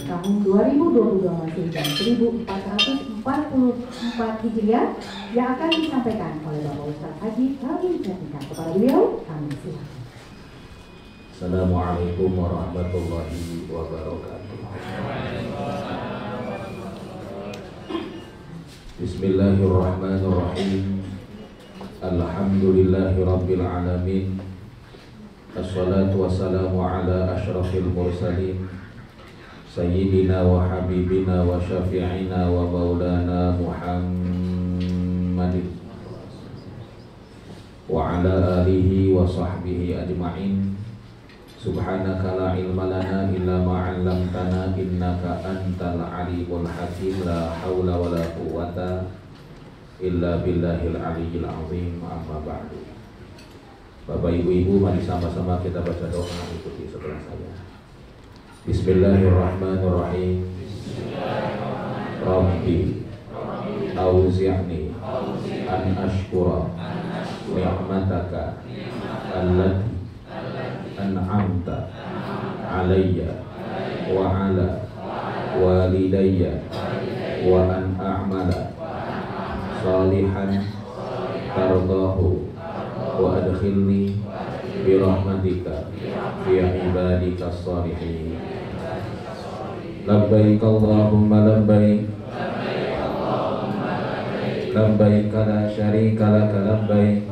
tahun 2022 Masehi dan 1444 Hijriah yang akan disampaikan oleh Bapak Ustaz Haji Kamil Jatika. Kepada beliau kami silakan. Assalamualaikum warahmatullahi wabarakatuh. Bismillahirrahmanirrahim. Alhamdulillahi rabbil alamin. Assalatu wassalamu ala asyrafil mursalin Sayyidina wa habibina wa syafi'ina wa maulana Muhammadin wa ala alihi wa sahbihi ajma'in. Subhanaka la ilma lana illa ma 'allamtana innaka antal alimul hakim. La haula wala quwwata illa billahil aliyyil azim. Amma ba'du. Bapak ibu-ibu, mari sama-sama kita baca doa, ikuti sebelah saya. Bismillahirrahmanirrahim. Rabbi auzi'ni an ashkura ni'mataka allati an'amta alayya wa ala walidayya wa an a'mala salihan tardahu wa adkhilni bi rahmatika fi ibadika shalihin. Labbaik Allahumma labbaik labbaik la syarika laka labbaik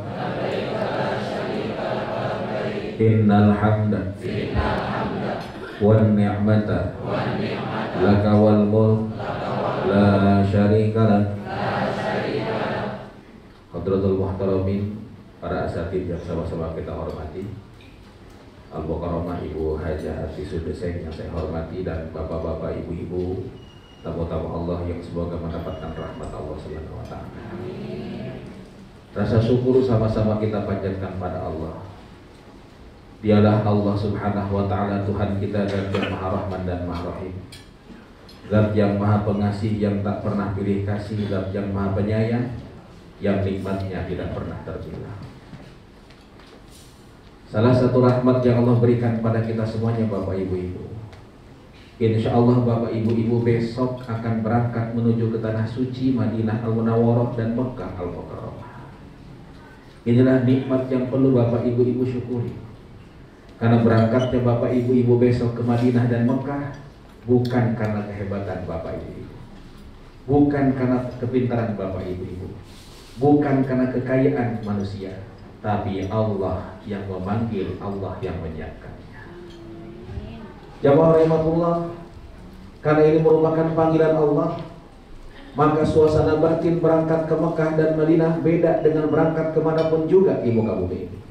innal hamda wan ni'mata laka wal mulk la syarika lak. Hadratul muhtaramin, para asatidz yang sama-sama kita hormati, Al-Mukarramah Ibu Hajah Hati Sudeseng yang saya hormati, dan bapak-bapak, ibu-ibu, tamu-tamu Allah yang semoga mendapatkan rahmat Allah Subhanahu wa ta'ala. Rasa syukur sama-sama kita panjatkan pada Allah. Dialah Allah Subhanahu wa ta'ala, Tuhan kita, Zat yang Maha Rahman dan Maha Rahim, Zat yang Maha Pengasih yang tak pernah pilih kasih, Zat yang Maha Penyayang yang nikmatnya tidak pernah terbilang. Salah satu rahmat yang Allah berikan pada kita semuanya, Bapak Ibu-ibu, insya Allah Bapak Ibu-ibu besok akan berangkat menuju ke tanah suci Madinah Al-Munawwarah dan Mekah Al-Mukarramah. Inilah nikmat yang perlu Bapak Ibu-ibu syukuri. Karena berangkatnya Bapak Ibu-ibu besok ke Madinah dan Mekah bukan karena kehebatan Bapak Ibu-ibu, bukan karena kepintaran Bapak Ibu-ibu, bukan karena kekayaan manusia, tapi Allah yang memanggil, Allah yang menyiapkannya. Jamaah rahmatullah, karena ini merupakan panggilan Allah, maka suasana batin berangkat ke Mekah dan Madinah beda dengan berangkat kemanapun juga di muka bumi ini.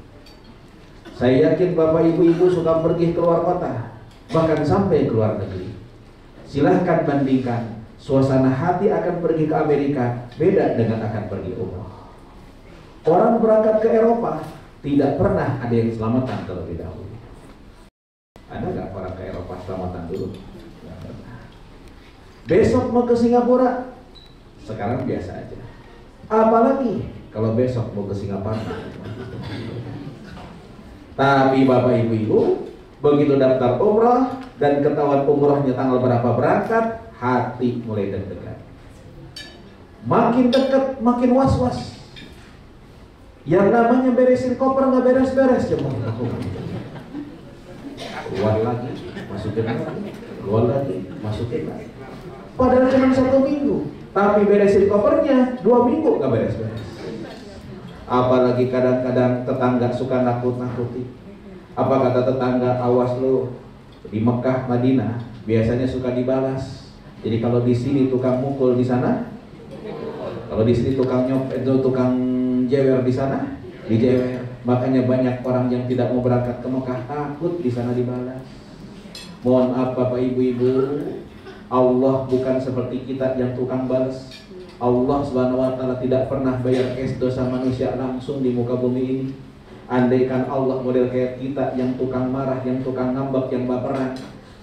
Saya yakin Bapak Ibu-ibu suka pergi keluar kota, bahkan sampai keluar negeri. Silahkan bandingkan, suasana hati akan pergi ke Amerika beda dengan akan pergi umrah. Orang berangkat ke Eropa tidak pernah ada yang selamatan terlebih dahulu. Ada nggak orang ke Eropa selamatan dulu? Nggak pernah. Besok mau ke Singapura, sekarang biasa aja. Apalagi kalau besok mau ke Singapura. Tapi Bapak Ibu-ibu, begitu daftar umrah dan ketahuan umrahnya tanggal berapa berangkat, hati mulai deg-degan. Makin dekat makin was-was. Yang namanya beresin koper nggak beres-beres, jemaah. Keluar lagi, masukin lagi, keluar lagi, masukin lagi. Padahal cuma 1 minggu, tapi beresin kopernya 2 minggu nggak beres-beres. Apalagi kadang-kadang tetangga suka nakut-nakuti. Apa kata tetangga, awas lo, di Mekah Madinah biasanya suka dibalas. Jadi kalau di sini tukang mukul, di sana kalau di sini tukang nyopet, tukang jewer, di sana dijewer. Makanya banyak orang yang tidak mau berangkat ke Mekah, takut di sana dibalas. Mohon maaf Bapak Ibu-ibu, Allah bukan seperti kita yang tukang balas. Allah Subhanahu wa ta'ala tidak pernah bayar cash dosa manusia langsung di muka bumi ini. Andaikan Allah model kayak kita yang tukang marah, yang tukang ngambek, yang baperan,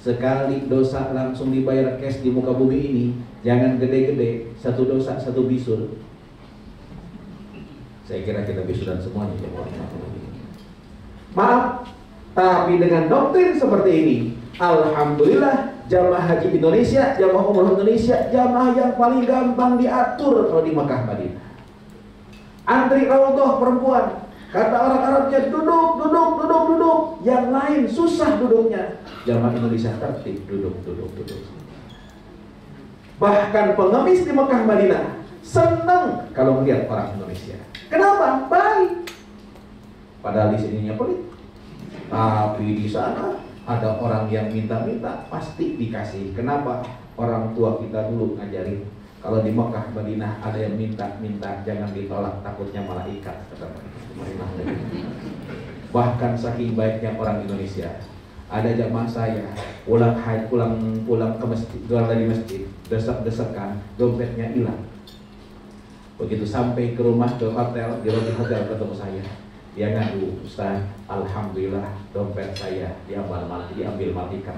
sekali dosa langsung dibayar cash di muka bumi ini, jangan gede-gede, 1 dosa 1 bisul. Saya kira kita bisulan semuanya. Maaf, tapi dengan doktrin seperti ini, alhamdulillah jamaah haji Indonesia, jamaah umroh Indonesia, jamaah yang paling gampang diatur kalau di Mekah Madinah. Antri raudhah perempuan, kata orang Arabnya duduk. Yang lain susah duduknya. Jamaah Indonesia tertib, duduk. Bahkan pengemis di Mekah Madinah senang kalau melihat orang Indonesia. Kenapa? Baik. Padahal di sininya pelit. Tapi di sana ada orang yang minta-minta, pasti dikasih. Kenapa? Orang tua kita dulu ngajarin, kalau di Mekah Madinah ada yang minta-minta, jangan ditolak, takutnya malaikat. Bahkan saking baiknya orang Indonesia, ada jamaah saya pulang ke masjid, dari masjid, desak-desakan, dompetnya hilang. Begitu sampai ke rumah, ke hotel, di lobi hotel ketemu saya, dia ngadu, Ustaz, alhamdulillah dompet saya diambil malaikat.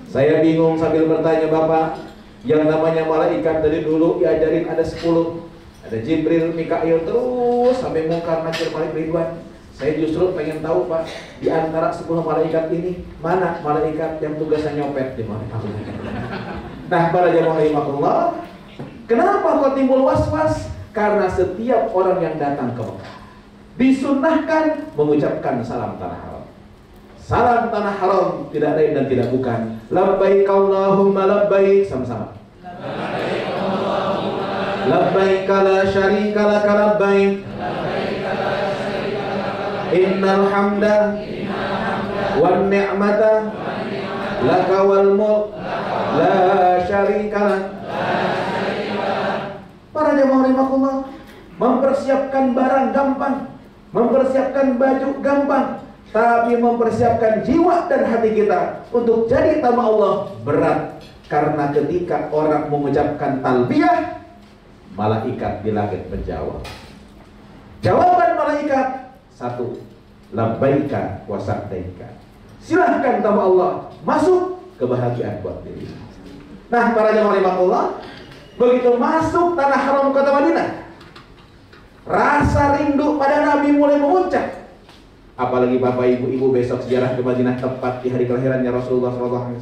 Saya bingung sambil bertanya, Bapak, yang namanya malaikat dari dulu diajarin ada 10. Ada Jibril, Mikail, terus sampai Munkar, Nakir, Malik, Ridwan. Saya justru pengen tahu, Pak, di antara 10 malaikat ini, mana malaikat yang tugasnya nyopet di mana? Nah, para jamaah rahimakumullah, kenapa kok timbul was-was? Karena setiap orang yang datang ke Mekah disunnahkan mengucapkan salam tanah haram. Salam tanah haram tidak lain dan tidak bukan labbaik Allahumma labbaik, sama-sama. Labbaik la syarika laka labbaik innal hamda wan ni'mata laka wal mulk la syarika lak. Para jamaah rahimakumullah, mempersiapkan barang gampang, mempersiapkan baju gampang, tapi mempersiapkan jiwa dan hati kita untuk jadi tamu Allah berat. Karena ketika orang mengucapkan talbiyah, malaikat di langit menjawab. Jawaban malaikat satu, labbaika wa sa'daika. Silahkan tamu Allah masuk, kebahagiaan buat diri. Nah, para jamaah rahimakumullah, begitu masuk tanah haram kota Madinah, rasa rindu pada Nabi mulai memuncak. Apalagi Bapak Ibu besok ziarah ke Madinah tepat di hari kelahirannya Rasulullah SAW.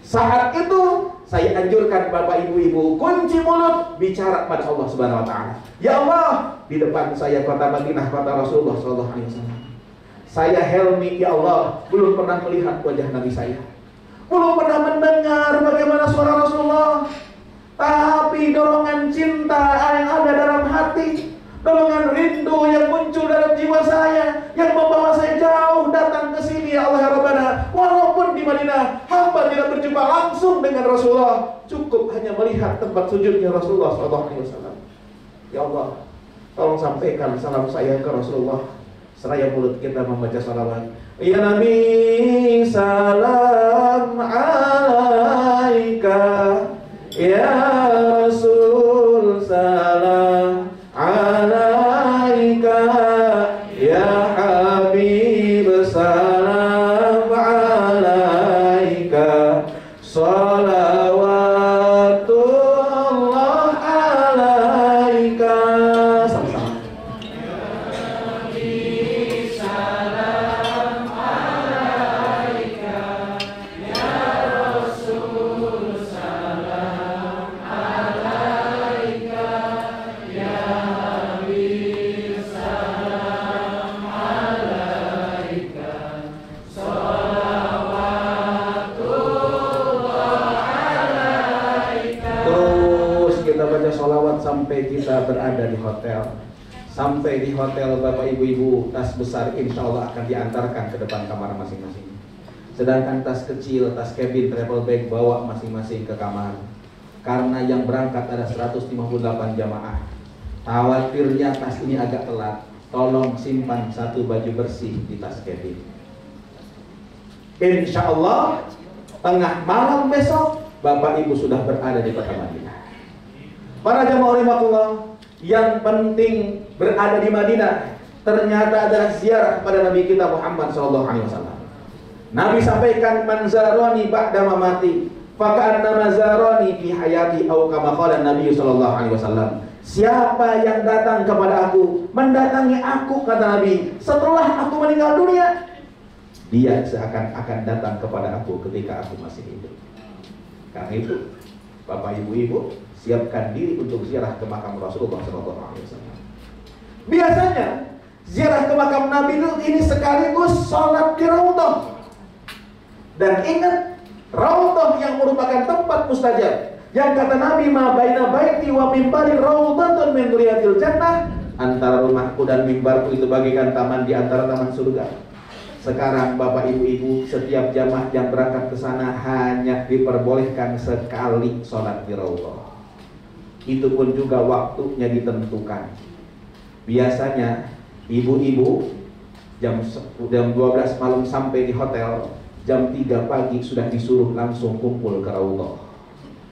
Saat itu saya anjurkan Bapak Ibu kunci mulut bicara pada Allah Subhanahu Wa Taala. Ya Allah, di depan saya kota Madinah, kota Rasulullah SAW. Saya Helmi, ya Allah, belum pernah melihat wajah Nabi saya, belum pernah mendengar bagaimana suara Rasulullah. Tapi dorongan cinta yang ada dalam hati, dorongan rindu yang muncul dalam jiwa saya, yang membawa saya jauh datang ke sini, ya Allah ya Rabbana. Walaupun di Madinah hamba tidak berjumpa langsung dengan Rasulullah, cukup hanya melihat tempat sujudnya Rasulullah SAW. Ya Allah, tolong sampaikan salam saya ke Rasulullah seraya mulut kita membaca salawat. Ya Nabi, salam alaika. Ya Rasul, salam alaika. Ya Habib, salam alaika. Salawatullah alaika. Sama-sama. Sholawat sampai kita berada di hotel. Sampai di hotel, Bapak Ibu, tas besar insya Allah akan diantarkan ke depan kamar masing-masing. Sedangkan tas kecil, tas cabin, travel bag bawa masing-masing ke kamar. Karena yang berangkat ada 158 jamaah. Khawatirnya tas ini agak telat, tolong simpan satu baju bersih di tas cabin. Insya Allah tengah malam besok Bapak Ibu sudah berada di kota Madinah. Para jamaah rahimakumullah, yang penting berada di Madinah ternyata adalah ziarah kepada Nabi kita Muhammad SAW. Nabi sampaikan, man zarani ba'da mamati faka'anna mazarani fi hayati, atau kama qala Nabi SAW. Siapa yang datang kepada aku, mendatangi aku, kata Nabi, setelah aku meninggal dunia, dia seakan-akan datang kepada aku ketika aku masih hidup. Karena itu, Bapak Ibu-ibu, siapkan diri untuk ziarah ke makam Rasulullah SAW. Biasanya ziarah ke makam Nabi itu ini sekaligus sholat di Raudhah. Dan ingat, Raudhah yang merupakan tempat mustajab, yang kata Nabi, ma baina baiti wa mimbari raudhatun min riyadil jannah, antara rumahku dan mimbarku itu bagaikan taman di antara taman surga. Sekarang Bapak Ibu-ibu, setiap jamaah yang berangkat ke sana hanya diperbolehkan sekali sholat di Raudhah. Itu pun juga waktunya ditentukan. Biasanya ibu-ibu jam 12 malam sampai di hotel, jam 3 pagi sudah disuruh langsung kumpul ke Raudhah.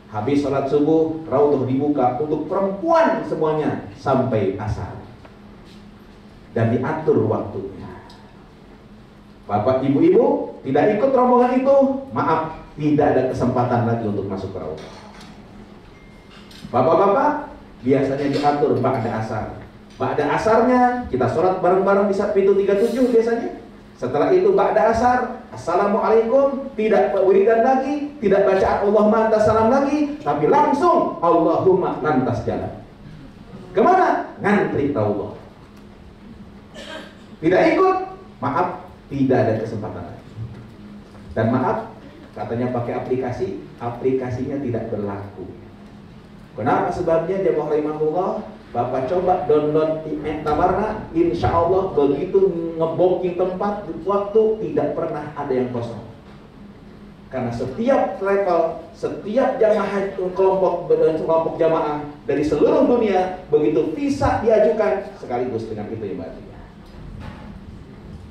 Habis sholat subuh, Raudhah dibuka untuk perempuan semuanya sampai asar. Dan diatur waktunya. Bapak ibu-ibu tidak ikut rombongan itu, maaf, tidak ada kesempatan lagi untuk masuk ke Raudhah. Bapak-bapak biasanya diatur ba'da asar. Ba'da asarnya kita sholat bareng-bareng di pintu 37 biasanya. Setelah itu ba'da asar, assalamualaikum, tidak wiridan lagi, tidak bacaan Allahumma antas salam lagi, tapi langsung Allahumma lantas jalan. Kemana? Ngantri Raudhah. Tidak ikut, maaf, tidak ada kesempatan lagi. Dan maaf, katanya pakai aplikasi, aplikasinya tidak berlaku. Kenapa sebabnya? Jemaah rahimahullah, Bapak coba download Tamarna, insya Allah begitu ngebooking tempat waktu tidak pernah ada yang kosong. Karena setiap level, setiap jamaah kelompok jamaah dari seluruh dunia begitu visa diajukan sekaligus dengan itu yang baru.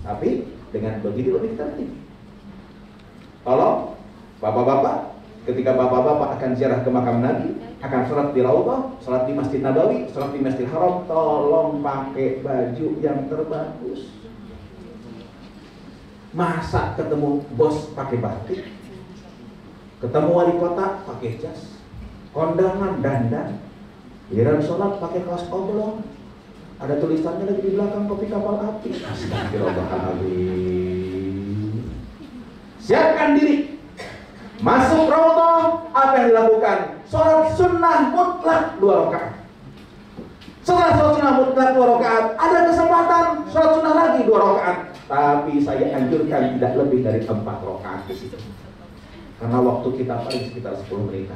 Tapi dengan begitu lebih tertib. Tolong bapak-bapak, ketika bapak-bapak akan ziarah ke makam Nabi, akan sholat di Raudhah, sholat di Masjid Nabawi, sholat di Masjidil Haram, tolong pakai baju yang terbagus. Masa ketemu bos pakai batik, ketemu wali kota pakai jas, kondangan dandan, giliran sholat pakai kaos oblong, ada tulisannya lagi di belakang kopi kapal api. Astagfirullahaladzim. Siapkan diri. Masuk Raudhah, apa yang dilakukan? Sholat sunnah mutlak 2 rakaat. Setelah sholat sunnah mutlak 2 rakaat, ada kesempatan sholat sunnah lagi 2 rakaat. Tapi saya anjurkan tidak lebih dari 4 rakaat di situ. Karena waktu kita paling sekitar 10 menit.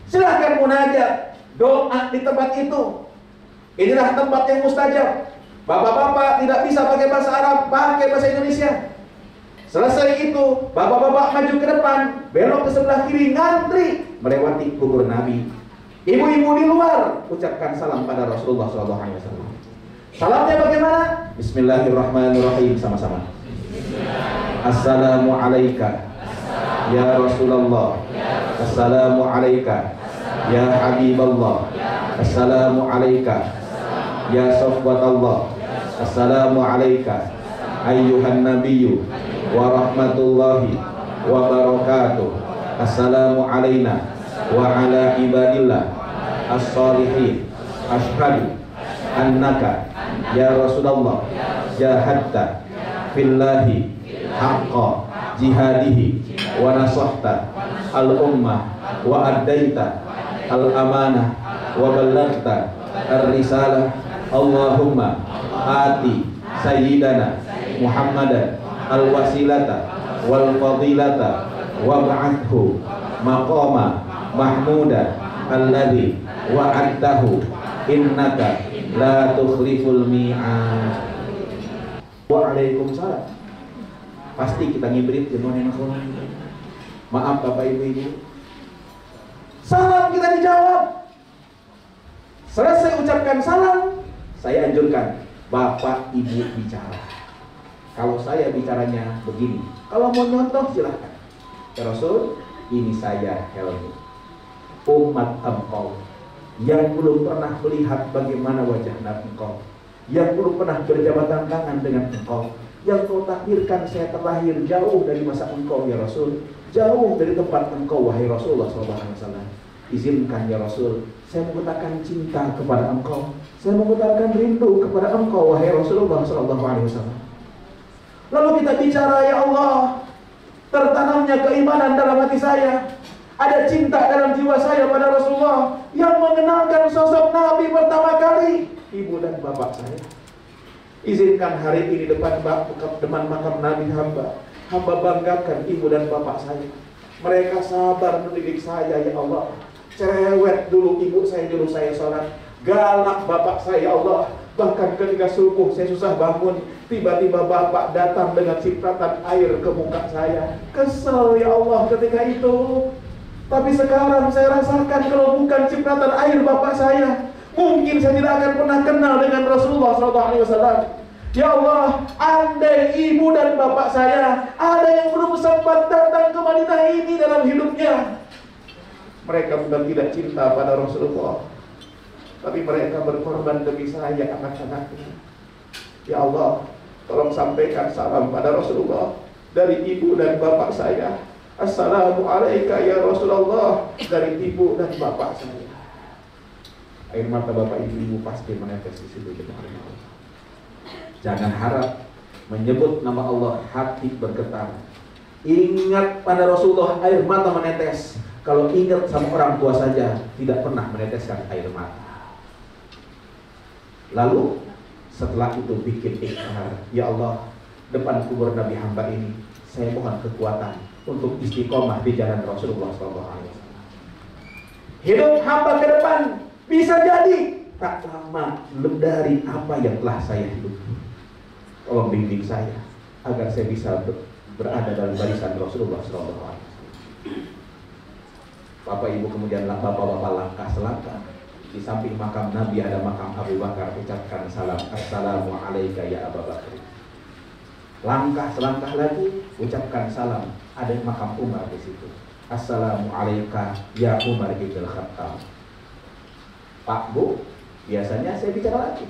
Silahkan munajat, doa di tempat itu. Inilah tempat yang mustajab. Bapak-bapak tidak bisa pakai bahasa Arab, pakai bahasa Indonesia. Selesai itu, bapak-bapak maju ke depan, belok ke sebelah kiri, ngantri melewati kubur Nabi. Ibu-ibu di luar ucapkan salam pada Rasulullah SAW. Salamnya bagaimana? Bismillahirrahmanirrahim, sama-sama. Assalamu alayka ya Rasulullah. Assalamu alayka ya Habiballah. Assalamu alayka ya Safwatallah. Assalamu alayka ayyuhan nabiyyu wa rahmatullahi wa barakatuh. Assalamu alayna wa ala ibadillah as-salihin. Ashhadu annaka ya Rasulullah jahadta fillahi haqqa jihadihi wa nasahta al-ummah wa addaita al-amanah wa ballaghta ar-risalah. Allahumma ati sayyidana Muhammadan al-wasilata wal fadilata wa ba'athu maqama mahmuda alladhi wa'adtahu innaka la tukhliful mi'ad. Waalaikumsalam. Pasti kita ngibrit jenuhnya. Maaf Bapak Ibu. Salam kita dijawab. Selesai ucapkan salam, saya anjurkan Bapak Ibu bicara. Kalau saya bicaranya begini, kalau mau nyontoh silahkan. Ya Rasul, ini saya Helmi, umat engkau yang belum pernah melihat bagaimana wajah Nabi engkau, yang belum pernah berjabatan tangan dengan engkau, yang kau takdirkan saya terlahir jauh dari masa engkau ya Rasul, jauh dari tempat engkau wahai Rasulullah SAW. Izinkan ya Rasul, saya mengutarakan cinta kepada engkau, saya mengutarakan rindu kepada engkau wahai Rasulullah SAW. Lalu kita bicara, ya Allah, tertanamnya keimanan dalam hati saya, ada cinta dalam jiwa saya pada Rasulullah, yang mengenalkan sosok Nabi pertama kali, ibu dan bapak saya. Izinkan hari ini depan makam Nabi hamba banggakan ibu dan bapak saya. Mereka sabar mendidik saya, ya Allah. Cerewet dulu ibu saya, dulu saya sholat. Galak bapak saya, ya Allah. Bahkan ketika subuh saya susah bangun, tiba-tiba bapak datang dengan cipratan air ke muka saya. Kesel, ya Allah, ketika itu. Tapi sekarang saya rasakan kalau bukan cipratan air bapak saya, mungkin saya tidak akan pernah kenal dengan Rasulullah SAW. Ya Allah, andai ibu dan bapak saya ada yang belum sempat datang ke Madinah ini dalam hidupnya, mereka bukan tidak cinta pada Rasulullah, tapi mereka berkorban demi saya, anak-anaknya. Ya Allah, tolong sampaikan salam pada Rasulullah dari ibu dan bapak saya. Assalamualaikum ya Rasulullah, dari ibu dan bapak saya. Air mata bapak ibu pasti menetes di situ. Jangan harap menyebut nama Allah hati bergetar. Ingat pada Rasulullah air mata menetes. Kalau ingat sama orang tua saja tidak pernah meneteskan air mata. Lalu setelah itu bikin ikrar, ya Allah, depan kubur Nabi hamba ini saya mohon kekuatan untuk istiqomah di jalan Rasulullah SAW. Hidup hamba ke depan bisa jadi tak lama dari apa yang telah saya hidup. Tolong bimbing saya agar saya bisa berada dalam barisan Rasulullah SAW. Bapak ibu kemudian bapak-bapak langkah selangkah. Di samping makam Nabi ada makam Abu Bakar, ucapkan salam. Assalamualaikum ya Abu Bakar. Langkah selangkah lagi, ucapkan salam. Ada makam Umar di situ. Assalamualaikum ya Umar ibn Khattab. Pak Bu, biasanya saya bicara lagi.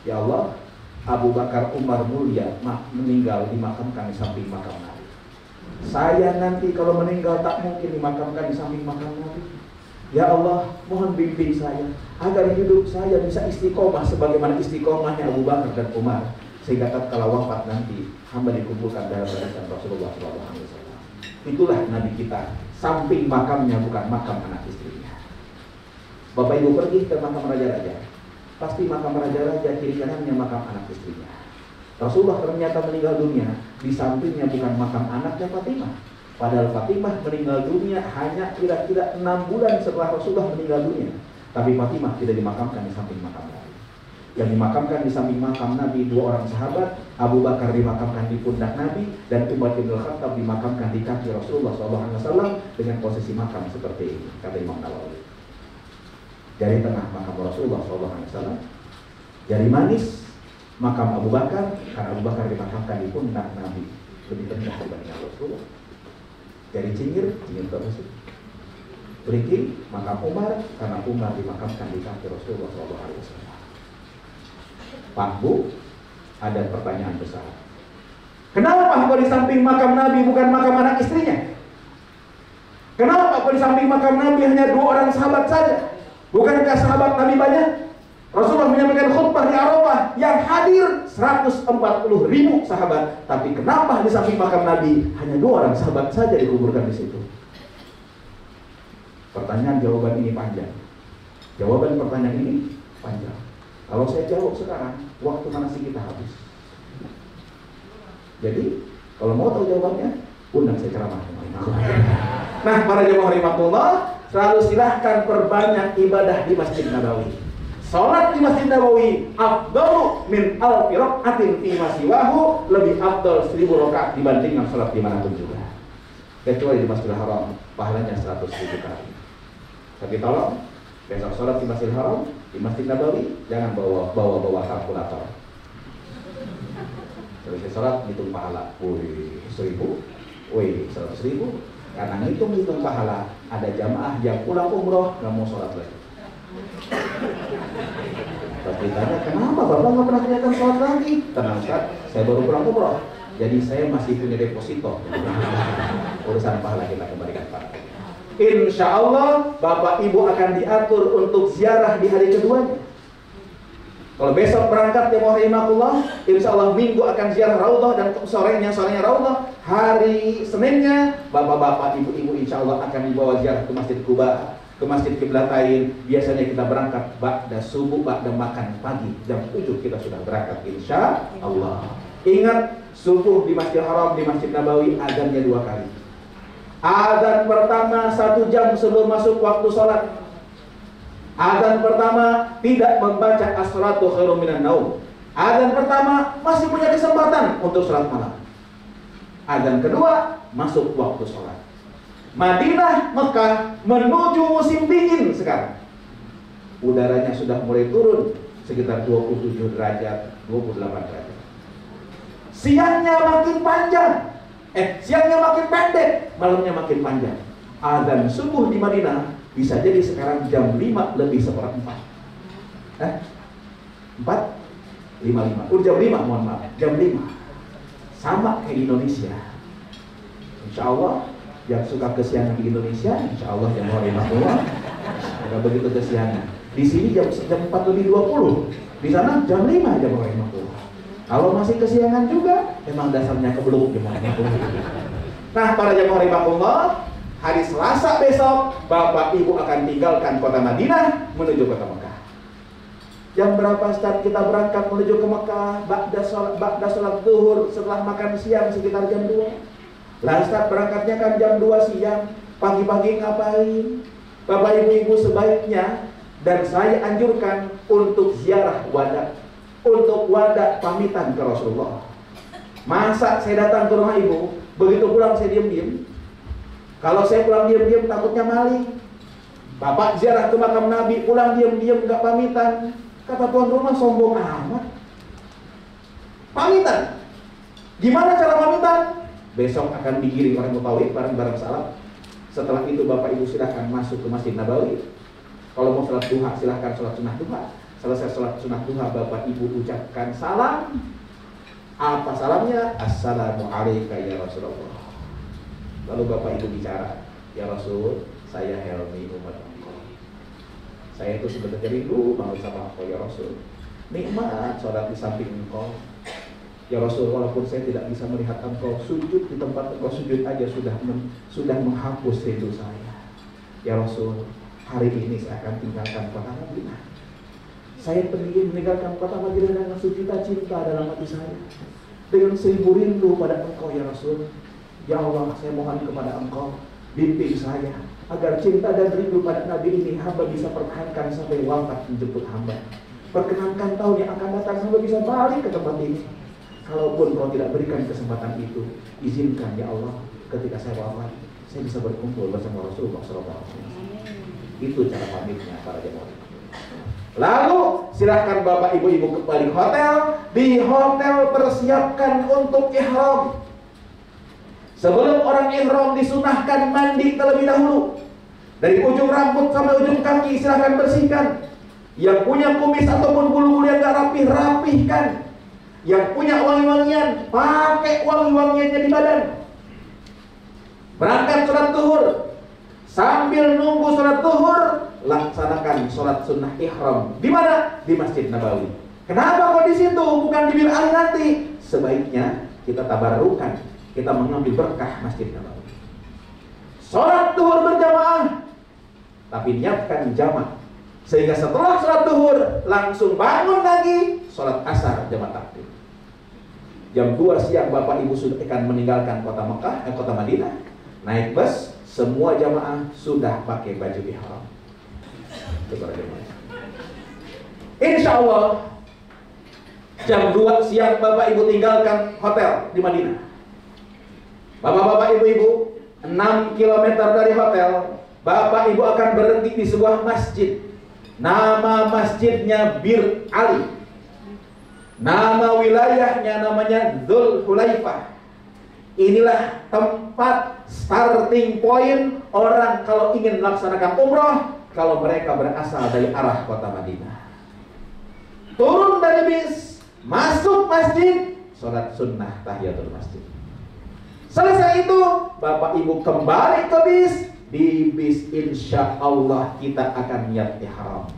Ya Allah, Abu Bakar Umar mulia meninggal dimakamkan di samping makam Nabi. Saya nanti kalau meninggal tak mungkin dimakamkan di samping makam Nabi. Ya Allah, mohon bimbing saya agar hidup saya bisa istiqomah sebagaimana istiqomahnya Abu Bakar dan Umar, sehingga tatkala wafat nanti hamba dikumpulkan dalam barisan Rasulullah SAW. Itulah Nabi kita, samping makamnya bukan makam anak istrinya. Bapak ibu pergi ke makam raja-raja, pasti makam raja-raja kiri kanannya makam anak istrinya. Rasulullah ternyata meninggal dunia, di sampingnya bukan makam anaknya Fatimah. Padahal Fatimah meninggal dunia hanya kira-kira 6 bulan setelah Rasulullah meninggal dunia. Tapi Fatimah tidak dimakamkan di samping makam Nabi. Yang dimakamkan di samping makam Nabi 2 orang sahabat. Abu Bakar dimakamkan di pundak Nabi, dan Umar bin Khattab dimakamkan di kaki Rasulullah SAW dengan posisi makam seperti ini, kata Imam Nawawi. Dari tengah makam Rasulullah SAW, jari manis makam Abu Bakar, karena Abu Bakar dimakamkan di pundak Nabi, lebih rendah dibanding Rasulullah. Jari cingir terusik. Berikir makam Umar, karena Umar dimakamkan di kaki Rasulullah SAW. Pak Bu, ada pertanyaan besar. Kenapa kok di samping makam Nabi bukan makam anak istrinya? Kenapa kok di samping makam Nabi hanya 2 orang sahabat saja? Bukankah sahabat Nabi banyak? Rasulullah menyampaikan khutbah di Arafah yang hadir 140.000 sahabat, tapi kenapa di samping makam Nabi hanya 2 orang sahabat saja dikuburkan di situ? Pertanyaan jawaban ini panjang. Jawaban pertanyaan ini panjang. Kalau saya jawab sekarang, waktu manasik kita habis. Jadi, kalau mau tahu jawabannya, undang saya ceramah. Nah, para jemaah rahimakumullah, selalu silahkan perbanyak ibadah di Masjid Nabawi. Salat di Masjid Nabawi afdalu min alfi rakaatin fi masiwahu, lebih afdal 1000 rakaat dibandingkan salat dimanapun juga. Kecuali di Masjidil Haram, pahalanya 100.000 kali. Tapi tolong, besok salat di Masjidil Haram, di Masjid Nabawi, jangan bawa kalkulator. Terus salat hitung pahala, wih 1000, wih 100.000. Karena hitung pahala, ada jamaah yang pulang umroh nggak mau salat lagi. Tapi tanya, kenapa Bapak nggak pernah kelihatan sholat lagi? Tenang Ustaz, saya baru pulang umroh, jadi saya masih punya deposito. Urusan pahala kita kembalikan Pak. Insya Allah Bapak Ibu akan diatur untuk ziarah di hari keduanya. Kalau besok berangkat ya rahimakumullah, insya Allah minggu akan ziarah Raudhah dan sorenya Raudhah. Hari Seninnya bapak-bapak, ibu-ibu insya Allah akan dibawa ziarah ke Masjid Quba, ke Masjid Qiblatain. Biasanya kita berangkat ba'da subuh, ba'da makan pagi jam 7 kita sudah berangkat insya Allah. Ingat, subuh di Masjidil Haram, di Masjid Nabawi azannya 2 kali. Azan pertama 1 jam sebelum masuk waktu sholat. Azan pertama tidak membaca as-salatu khairum minan naum. Azan pertama masih punya kesempatan untuk sholat malam. Azan kedua masuk waktu sholat. Madinah, Mekah menuju musim dingin sekarang. Udaranya sudah mulai turun sekitar 27 derajat, 28 derajat. Siangnya makin panjang, siangnya makin pendek, malamnya makin panjang. Azan subuh di Madinah bisa jadi sekarang jam 5 lebih 1/4. 4:55. Jam 5, mohon maaf, jam 5. Sama kayak di Indonesia. Insya Allah yang suka kesiangan di Indonesia, insya Allah yang mau rahimahullah, nggak begitu kesiangan. Di sini jam 4:20, di sana jam 5 jam rahimahullah. Kalau masih kesiangan juga, emang dasarnya kebluk jemaah rahimahullah. Nah, para jemaah rahimahullah, hari Selasa besok, Bapak Ibu akan tinggalkan kota Madinah menuju kota Mekah. Jam berapa start kita berangkat menuju ke Mekah? Ba'da sholat zuhur, setelah makan siang sekitar jam 2. Lah start berangkatnya kan jam 2 siang. Pagi-pagi ngapain? Bapak Ibu sebaiknya, dan saya anjurkan untuk ziarah wada, untuk wada pamitan ke Rasulullah. Masa saya datang ke rumah ibu, begitu pulang saya diam-diam? Kalau saya pulang diam-diam takutnya maling. Bapak ziarah ke makam Nabi, pulang diam-diam nggak pamitan, kata tuan rumah sombong amat. Pamitan. Gimana cara pamitan? Besok akan digiring orang mutawif bareng-bareng salam. Setelah itu Bapak Ibu silahkan masuk ke Masjid Nabawi. Kalau mau sholat duha silahkan sholat sunnah duha. Selesai sholat sunnah duha, Bapak Ibu ucapkan salam. Apa salamnya? Assalamualaikum ya Rasulullah. Lalu Bapak Ibu bicara, ya Rasul, saya Helmi umat engkau. Saya itu sebenarnya rindu banget sama engkau ya Rasul. Nikmat sholat di samping engkau. Ya Rasul, walaupun saya tidak bisa melihat engkau, sujud di tempat engkau sujud aja sudah menghapus rindu saya. Ya Rasul, hari ini saya akan tinggalkan kota Madinah. Saya ingin meninggalkan kota Madinah dengan sujud cinta dalam hati saya, dengan 1000 rindu pada engkau ya Rasul. Ya Allah, saya mohon kepada engkau, bimbing saya agar cinta dan rindu pada Nabi ini hamba bisa pertahankan sampai wafat menjemput hamba. Perkenankan tahun yang akan datang hamba bisa balik ke tempat ini. Kalaupun kau tidak berikan kesempatan itu, izinkan ya Allah, ketika saya wafat, saya bisa berkumpul bersama Rasulullah SAW. Itu cara pamitnya para jemaah. Lalu silahkan Bapak Ibu kembali hotel. Di hotel persiapkan untuk ihram. Sebelum orang ihram disunahkan mandi terlebih dahulu. Dari ujung rambut sampai ujung kaki silahkan bersihkan. Yang punya kumis ataupun bulu-bulu yang gak rapi, rapihkan. Yang punya wangi-wangian, pakai wangi-wangiannya di badan. Berangkat sholat zuhur. Sambil nunggu sholat zuhur, laksanakan sholat sunnah ihram. Di mana? Di Masjid Nabawi. Kenapa kok di situ? Bukan di Bir Ali nanti. Sebaiknya kita tabarrukan, kita mengambil berkah Masjid Nabawi. Sholat zuhur berjamaah, tapi niatkan jamak. Sehingga setelah sholat zuhur langsung bangun lagi sholat asar jamaah takbir. Jam 2 siang Bapak Ibu sudah akan meninggalkan kota Mekah, kota Madinah. Naik bus, semua jamaah sudah pakai baju ihram. Insya Allah jam 2 siang Bapak Ibu tinggalkan hotel di Madinah. Bapak-bapak ibu-ibu 6 km dari hotel, Bapak Ibu akan berhenti di sebuah masjid. Nama masjidnya Bir Ali. Nama wilayahnya namanya Dzul Hulaifah. Inilah tempat starting point orang kalau ingin melaksanakan umrah, kalau mereka berasal dari arah kota Madinah. Turun dari bis, masuk masjid, sholat sunnah tahiyatul masjid. Selesai itu, Bapak Ibu kembali ke bis. Di bis insya Allah kita akan niat ihram.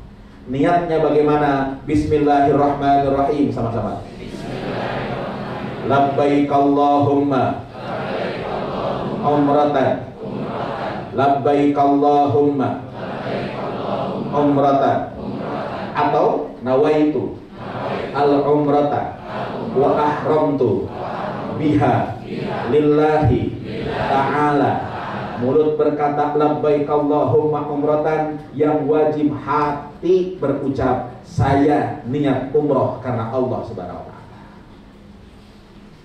Niatnya bagaimana? Bismillahirrahmanirrahim, sama-sama. Labbaik Allahumma umratan. Labbaik Allahumma umratan. Atau nawaitu al-umrata wa ahramtu biha lillahi ta'ala. Mulut berkata labbaik Allahumma umratan, yang wajib hati berucap saya niat umroh karena Allah Subhanahu wa taala.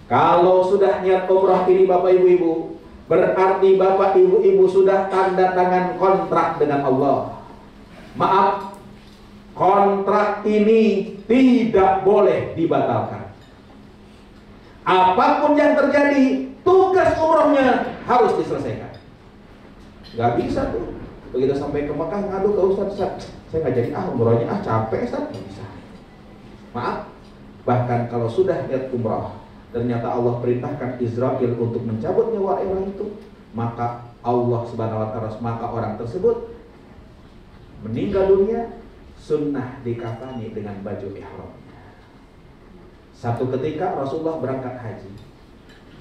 Kalau sudah niat umroh ini Bapak Ibu-ibu, berarti Bapak Ibu-ibu sudah tanda tangan kontrak dengan Allah. Maaf, kontrak ini tidak boleh dibatalkan. Apapun yang terjadi, tugas umrohnya harus diselesaikan. Gak bisa tuh, begitu sampai ke Mekah ngadu ke Ustaz, saya nggak jadi umrohnya, capek Ustaz. Gak bisa. Maaf, bahkan kalau sudah niat umroh, ternyata Allah perintahkan Israel untuk mencabut nyawa orang itu, maka Allah Subhanahu wa taala, maka orang tersebut meninggal dunia, sunnah dikafani dengan baju ihramnya. Satu ketika Rasulullah berangkat haji,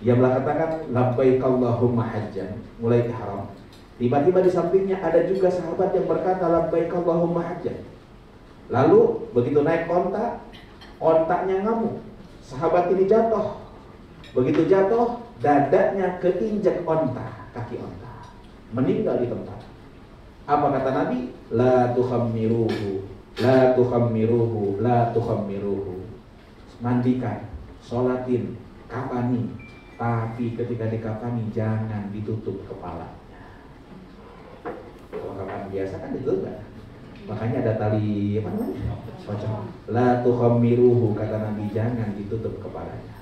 dia mengatakan labbaik Allahumma hajjan, mulai ihram. Tiba-tiba di sampingnya ada juga sahabat yang berkata labbaik Allahumma hajjan. Lalu begitu naik onta, ontaknya ngamuk. Sahabat ini jatuh. Begitu jatuh, dadanya keinjak onta, kaki onta, meninggal di tempat. Apa kata Nabi? La tukhammiruhu, la tukhammiruhu, la tukhammiruhu. Mandikan, sholatin, kafani, tapi ketika dikafani jangan ditutup kepalanya. Kalau kafan biasa kan ditutup kan? Makanya ada tali apa namanya? Pocong. La tukhammiruhu, kata Nabi, jangan ditutup kepalanya.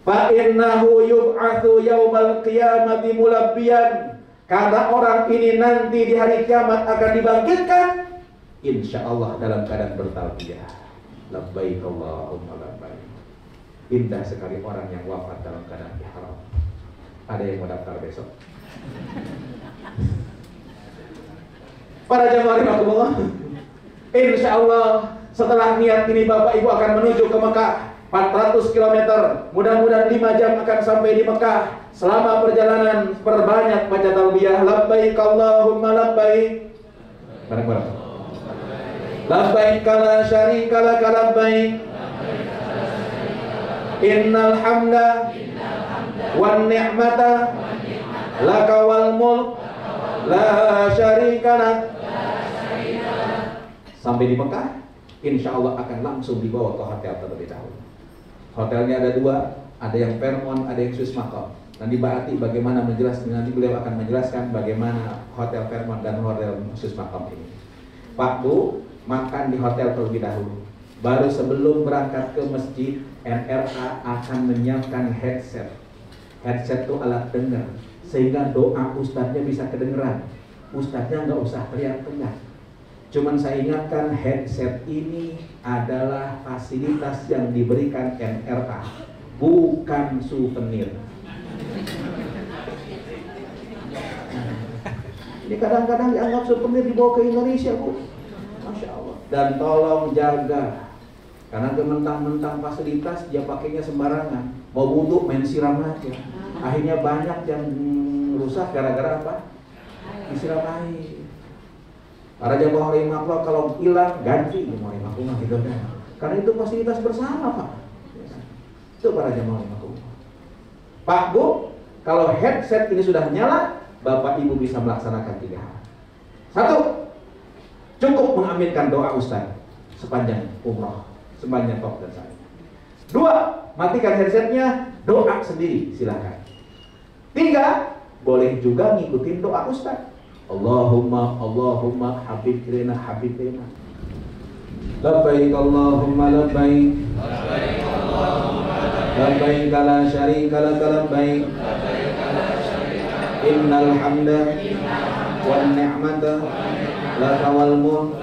Fa innahu yub'atsu yaumal qiyamati mulabbiyan. Karena orang ini nanti di hari kiamat akan dibangkitkan, insyaallah dalam keadaan bertalbiyah. Labbaik Allahumma labbaik. Indah sekali orang yang wafat dalam keadaan ihram. Ada yang mau daftar besok? Para jamaah rahimakumullah, insyaallah setelah niat ini Bapak Ibu akan menuju ke Mekah. 400 km, mudah-mudahan 5 jam akan sampai di Mekah. Selama perjalanan perbanyak baca talbiyah, labbaik Allahumma labbaik. Bareng-bareng. Labbaik la syarika lak labbaik. Innal hamda wan ni'mata laka wal mulk la syarika lak. Sampai di Mekah, insyaallah akan langsung dibawa ke hotel terlebih dahulu. Hotelnya ada 2, ada yang Fairmont, ada yang Swiss Makam. Nanti Mbak bagaimana menjelaskan, nanti beliau akan menjelaskan bagaimana hotel Fairmont dan hotel Swiss Makam ini. Pak Bu, makan di hotel terlebih dahulu. Baru sebelum berangkat ke masjid, NRA akan menyiapkan headset. Headset itu alat dengar, sehingga doa ustadznya bisa kedengeran. Ustadznya nggak usah teriak-teriak. Cuman saya ingatkan, headset ini adalah fasilitas yang diberikan NRA, bukan souvenir. Ini kadang-kadang dianggap souvenir dibawa ke Indonesia, Bu. Masya Allah. Dan tolong jaga, karena mentang-mentang fasilitas dia pakainya sembarangan. Mau wudhu main siram aja. Akhirnya banyak yang rusak gara-gara apa? Disiram air. Para jamaah rahimahullah, kalau hilang ganti jamaah rahimahullah gitu kan. Karena itu fasilitas bersama, Pak. Itu para jamaah rahimahullah. Pak Bu, kalau headset ini sudah nyala, Bapak Ibu bisa melaksanakan 3 hal. 1, cukup mengaminkan doa Ustaz sepanjang umroh, sepanjang top dan saya. 2, matikan headsetnya, doa sendiri silakan. 3, boleh juga ngikutin doa Ustaz. Allahumma habib ilaina habib ilaina. Labbaik Allahumma labbaik. Labbaik la syarika lak labbaik. Innal hamda wan ni'mata laka wal mulk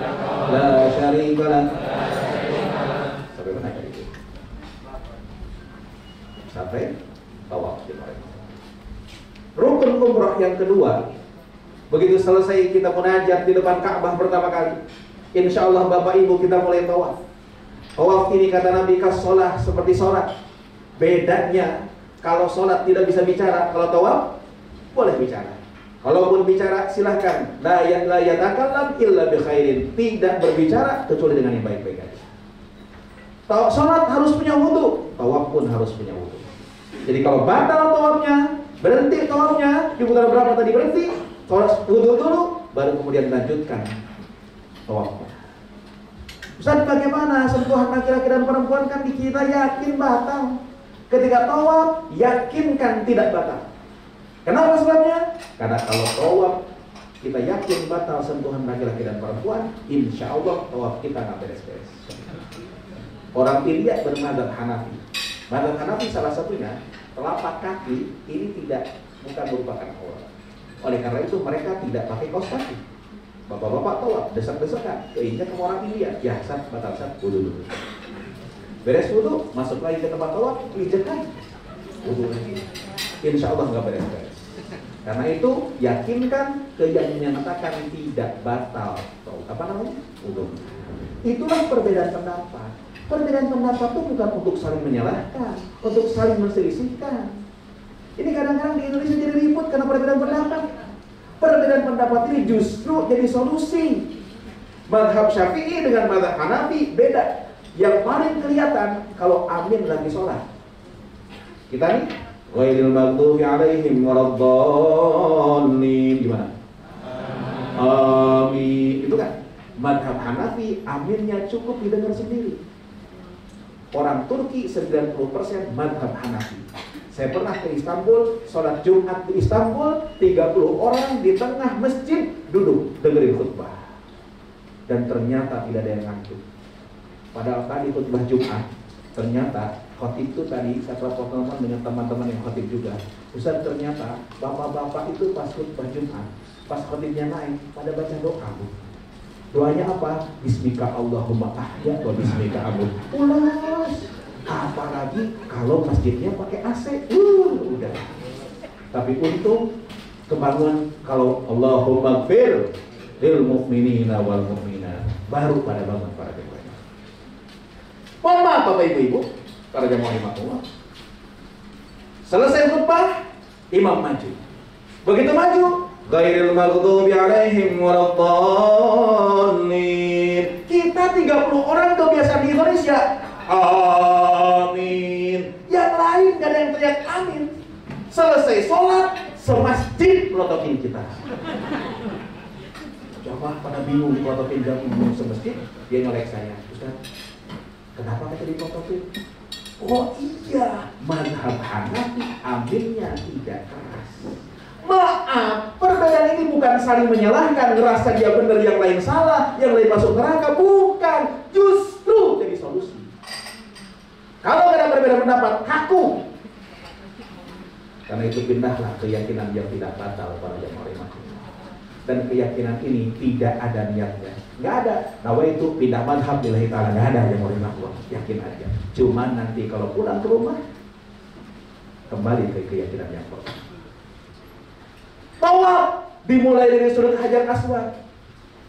la syarika lak. Sampai mana tadi? Sampai tawaf. Rukun umrah yang kedua, begitu selesai kita munajat di depan Ka'bah pertama kali, Insya Allah Bapak Ibu kita mulai tawaf. Tawaf ini kata Nabi kas-sholah seperti sholat. Bedanya kalau sholat tidak bisa bicara, kalau tawaf boleh bicara. Kalaupun bicara silahkan. La yatakallam illa bi khairin. Tidak berbicara kecuali dengan yang baik-baik aja. Sholat harus punya wudu, tawaf pun harus punya wudu. Jadi kalau batal tawafnya, berhenti tawafnya, di putaran berapa tadi berhenti, sholat wudu dulu, baru kemudian lanjutkan tawafnya. Ustaz, bagaimana sentuhan laki-laki dan perempuan kan kita yakin batal. Ketika tawaf, yakinkan tidak batal. Kenapa sebabnya? Karena kalau tawaf kita yakin batal sentuhan laki-laki dan perempuan, insya Allah tawaf kita nggak beres-beres. Orang India bermadzhab Hanafi. Madzhab Hanafi salah satunya telapak kaki ini bukan merupakan aurat. Oleh karena itu mereka tidak pakai kaos kaki. Bapak-bapak tawaf desak-desakan, keinjak ke orang India, ya sat batal sat wudu dulu. Beres wudu, masuk lagi ke tempat tawaf, injak lagi, wudu lagi. Insya Allah nggak beres-beres. Karena itu yakinkan yang menyatakan tidak batal, wudu. Itulah perbedaan pendapat. Perbedaan pendapat itu bukan untuk saling menyalahkan, untuk saling menselisihkan. Ini kadang-kadang di Indonesia jadi ribut karena perbedaan pendapat. Perbedaan pendapat ini justru jadi solusi. Mazhab Syafi'i dengan mazhab Hanafi beda. Yang paling kelihatan kalau amin lagi sholat. Kita nih, ghairil maghdubi alaihim waladdallin, gimana? Amin. Itu kan mazhab Hanafi, aminnya cukup didengar sendiri. Orang Turki 90% mazhab Hanafi. Saya pernah ke Istanbul, sholat Jumat di Istanbul, 30 orang di tengah masjid duduk dengerin khutbah. Dan ternyata tidak ada yang ngantuk. Padahal tadi khutbah Jumat, ternyata khotib itu tadi, saya telepon dengan teman-teman yang khotib juga. Ustaz, ternyata bapak-bapak itu pas khutbah Jumat, pas khotibnya naik, pada baca doa. Doanya apa? Bismika Allahumma ahya wa bismika amut. Ulas. Apalagi kalau masjidnya pakai AC. Udah. Tapi untung kebangun kalau Allahumma gfir lil mu'minina wal mu'minat. Baru pada bangun para jemaah. Mohon maaf Bapak Ibu, para jemaah imam. Selesai khutbah, imam maju. Begitu maju, ghairil maghdubi alaihim waladdallin. Kita 30 orang kebiasaan di Indonesia. Amin. Yang lain gak ada yang teriak amin. Selesai sholat, semasjid melotokin kita. Coba pada bingung melotokin jamu semasjid. Dia nyolek saya, Ustaz, kenapa kita dipotokin? Oh iya, mazhab Hanafi aminnya tidak keras. Maaf, perbedaan ini bukan saling menyalahkan, ngerasa dia benar yang lain salah, yang lain masuk neraka. Bukan, justru jadi solusi. Kalau ada perbedaan pendapat, kaku. Karena itu pindahlah keyakinan yang tidak batal para jemaah imam. Dan keyakinan ini tidak ada niatnya. Nggak ada. Nah itu pindah madhab lillahi ta'ala. Nggak ada jemaah imam. Yakin aja. Cuman nanti kalau pulang ke rumah, kembali ke keyakinan yang pertama. Tawaf dimulai dari sudut Hajar Aswad.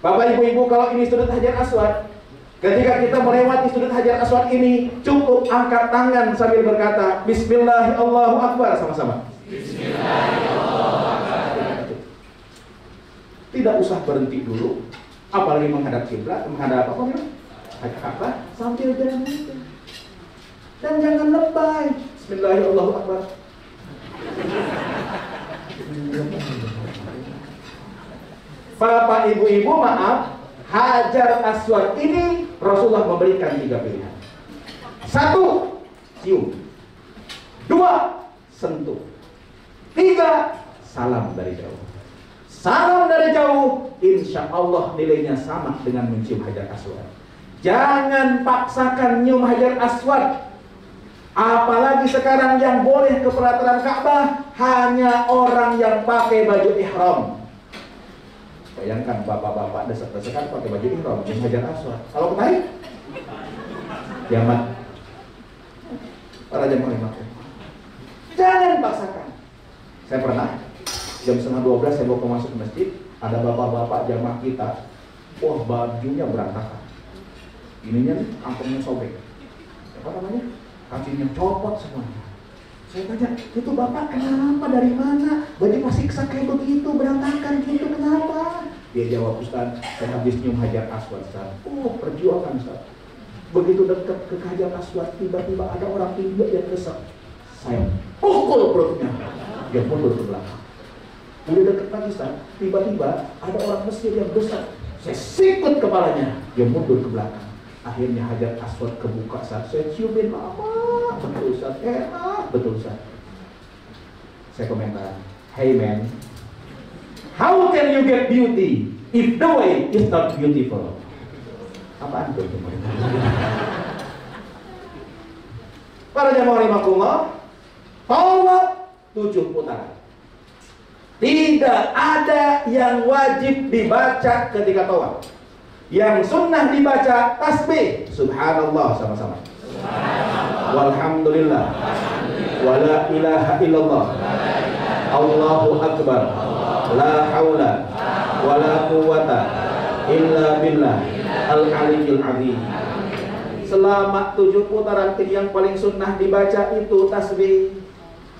Bapak ibu-ibu, kalau ini sudut Hajar Aswad, ketika kita melewati sudut Hajar Aswad ini, cukup angkat tangan sambil berkata Bismillahirrahmanirrahim sama-sama. Bismillahirrahmanirrahim. Tidak usah berhenti dulu, apalagi menghadap kiblat, menghadap apa namanya? Ka'bah, sambil jalan aja. Dan jangan lebay. Bismillahirrahmanirrahim. Bapak ibu-ibu maaf, Hajar Aswad ini Rasulullah memberikan 3 pilihan. 1, cium. 2, sentuh. 3, salam dari jauh. Salam dari jauh, insya Allah nilainya sama dengan mencium Hajar Aswad. Jangan paksakan nyium Hajar Aswad. Apalagi sekarang yang boleh ke pelataran Ka'bah hanya orang yang pakai baju ihram. Bayangkan bapak-bapak desak-desakan pakai baju ihram nyium Hajar Aswad. Kalau ketarik, kiamat. Para jemaah imam. Jangan paksakan. Saya pernah jam 11:30 saya mau masuk ke masjid, ada bapak-bapak jamaah kita Wah, bajunya berantakan. Ininya nih, kantongnya sobek. Apa namanya? Kakinya copot semuanya. Saya tanya, itu bapak kenapa, dari mana? Baju pasiksa kayak begitu, berantakan gitu, kenapa? Dia jawab, Ustaz, saya habis nyium Hajar Aswad, Ustaz. Oh, perjuangan, Ustaz. Begitu dekat ke Hajar Aswad, tiba-tiba ada orang India yang kesek. Saya pukul perutnya. Dia mundur ke belakang. Udah deket lagi, Ustaz. Tiba-tiba ada orang Mesir yang besar. Saya sikut kepalanya. Dia mundur ke belakang. Akhirnya Hajar Aswad kebuka, Ustaz. Saya ciumin, lama. Betul, Ustaz. Enak. Betul, Ustaz. Saya komentar, hey man, how can you get beauty if the way is not beautiful? Apaan tuh? Para jamaah rahimakumullah, tawaf 7 putaran. Tidak ada yang wajib dibaca ketika tawaf. Yang sunnah dibaca tasbih, subhanallah sama-sama. Walhamdulillah, wala ilaha illallah, Allahu akbar, la haula wala quwwata illa billah al-aliyyil azim. Selama 7 putaran yang paling sunnah dibaca itu tasbih.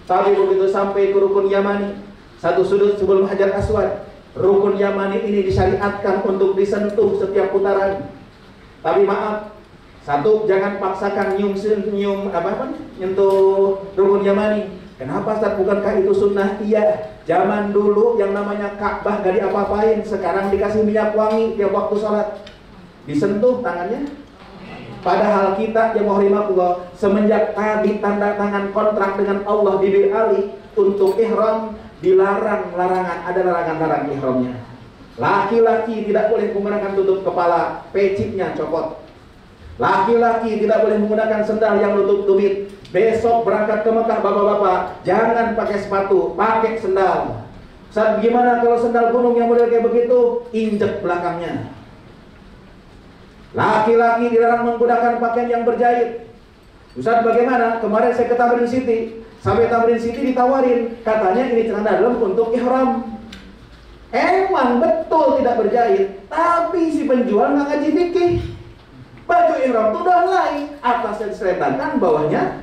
Tapi begitu sampai ke rukun Yamani, satu sudut sebelum Hajar Aswad, rukun Yamani ini disyariatkan untuk disentuh setiap putaran. Tapi maaf, satu, jangan paksakan nyentuh rukun Yamani. Kenapa, Ustaz? Bukankah itu sunnah? Iya. Zaman dulu yang namanya Ka'bah gak diapa-apain. Sekarang dikasih minyak wangi tiap waktu sholat. Disentuh tangannya. Padahal kita yang rahimahullah, semenjak tadi tanda tangan kontrak dengan Allah di Bir Ali untuk ihram, dilarang larangan. Ada larangan-larangan ihramnya. Laki-laki tidak boleh menggunakan tutup kepala, peciknya copot. Laki-laki tidak boleh menggunakan sendal yang nutup tumit. Besok berangkat ke Mekah, bapak-bapak, jangan pakai sepatu, pakai sendal. Saat gimana kalau sendal gunung yang model kayak begitu, injek belakangnya. Laki-laki dilarang menggunakan pakaian yang berjahit. Ustaz, bagaimana? Kemarin saya ke Tamrin City, sampai Tamrin City ditawarin, katanya ini celana dalam untuk ihram. Emang betul tidak berjahit, tapi si penjual nggak ngaji fikih. Baju ihram itu udah lain, atasnya diseretankan, bawahnya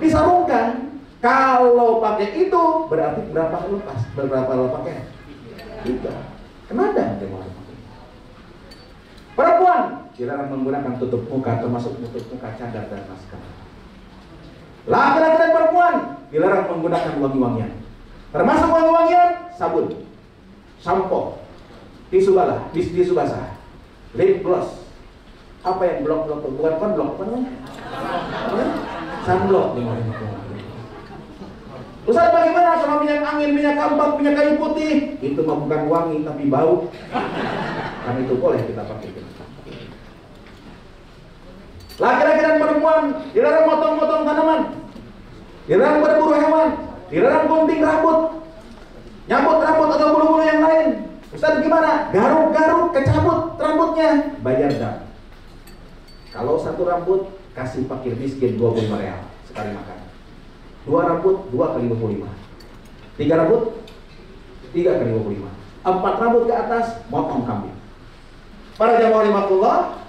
disarungkan. Kalau pakai itu berarti berapa lepas? Berapa lo pakai? 3. Kenapa? Perempuan dilarang menggunakan tutup muka, termasuk tutup muka, cadar dan masker. Laki-laki dan perempuan dilarang menggunakan wangi-wangian, termasuk wangi-wangian, sabun, sampo, tisu basah, lip gloss. Apa yang blok-blok itu? Bukan konblok, apa namanya? Sunblock. Ustaz, bagaimana sama minyak angin, minyak kampak, minyak kayu putih? Itu mah bukan wangi, tapi bau. Kan itu boleh kita pakai. Laki-laki dan perempuan dilarang motong-motong tanaman, dilarang berburu hewan, dilarang gunting rambut, nyabut rambut atau bulu-bulu yang lain. Ustaz, gimana? Garuk-garuk, kecabut rambutnya, bayar dam. Kalau 1 rambut, kasih fakir miskin 25 real sekali makan. 2 rambut, 2 kali 25. 3 rambut, 3 kali 25. 4 rambut ke atas, motong kambing. Para jamaah rahimakumullah,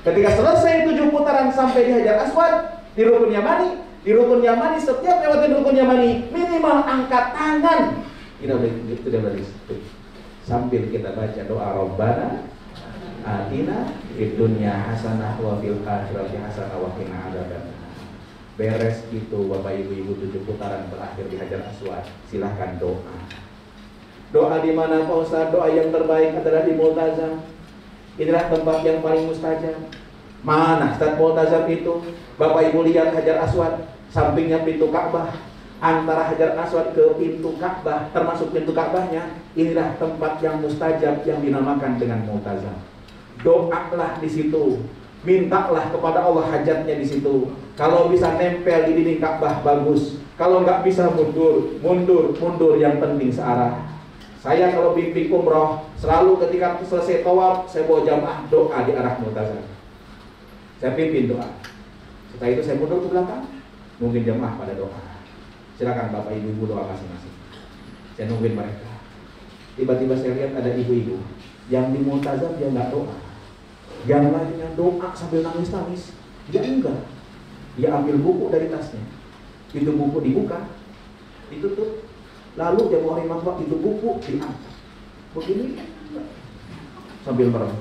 ketika selesai 7 putaran sampai di Hajar Aswad, di rukun Yamani, setiap lewatin rukun Yamani, minimal angkat tangan. Itu udah sambil kita baca doa Rabbana atina fid dunya hasanah wa fil akhirati hasanah wa qina adzabannar. Beres itu Bapak Ibu 7 putaran berakhir di Hajar Aswad, silahkan doa. Doa di mana Pak Ustaz? Doa yang terbaik adalah di Multazam. Inilah tempat yang paling mustajab. Mana Ustaz Multazam itu? Bapak Ibu lihat Hajar Aswad, sampingnya pintu Ka'bah. Antara Hajar Aswad ke pintu Ka'bah, termasuk pintu Ka'bahnya, inilah tempat yang mustajab yang dinamakan dengan Multazam. Doalah di situ, mintalah kepada Allah hajatnya di situ. Kalau bisa nempel di dinding Ka'bah bagus. Kalau nggak bisa mundur, yang penting searah. Saya kalau bimbing umroh, selalu ketika selesai tawaf, saya bawa jamaah doa di arah Multazam. Saya pimpin doa. Setelah itu saya mundur ke belakang, mungkin jamaah pada doa. Silakan Bapak Ibu doa masing-masing. Saya nungguin mereka. Tiba-tiba saya lihat ada ibu-ibu Yang di multazam dia nggak doa. Yang lainnya doa sambil nangis-nangis. Dia enggak. Dia ambil buku dari tasnya. Itu buku dibuka, ditutup. Lalu dia mau imam itu buku diangkat. Begini sambil merem.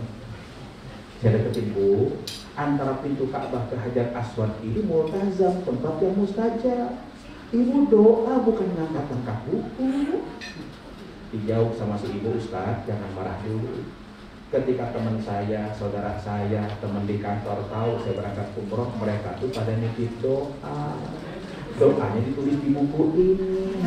Saya deketin, Bu, antara pintu Ka'bah ke Hajar Aswad ini multazam, tempat yang mustajab. Ibu doa bukan ngangkat-ngangkat buku. Dijauh sama si ibu, Ustaz, jangan marah dulu. Ketika teman saya, saudara saya, teman di kantor tahu saya berangkat umroh, mereka tuh pada nitip doa. Doanya ditulis di buku ini.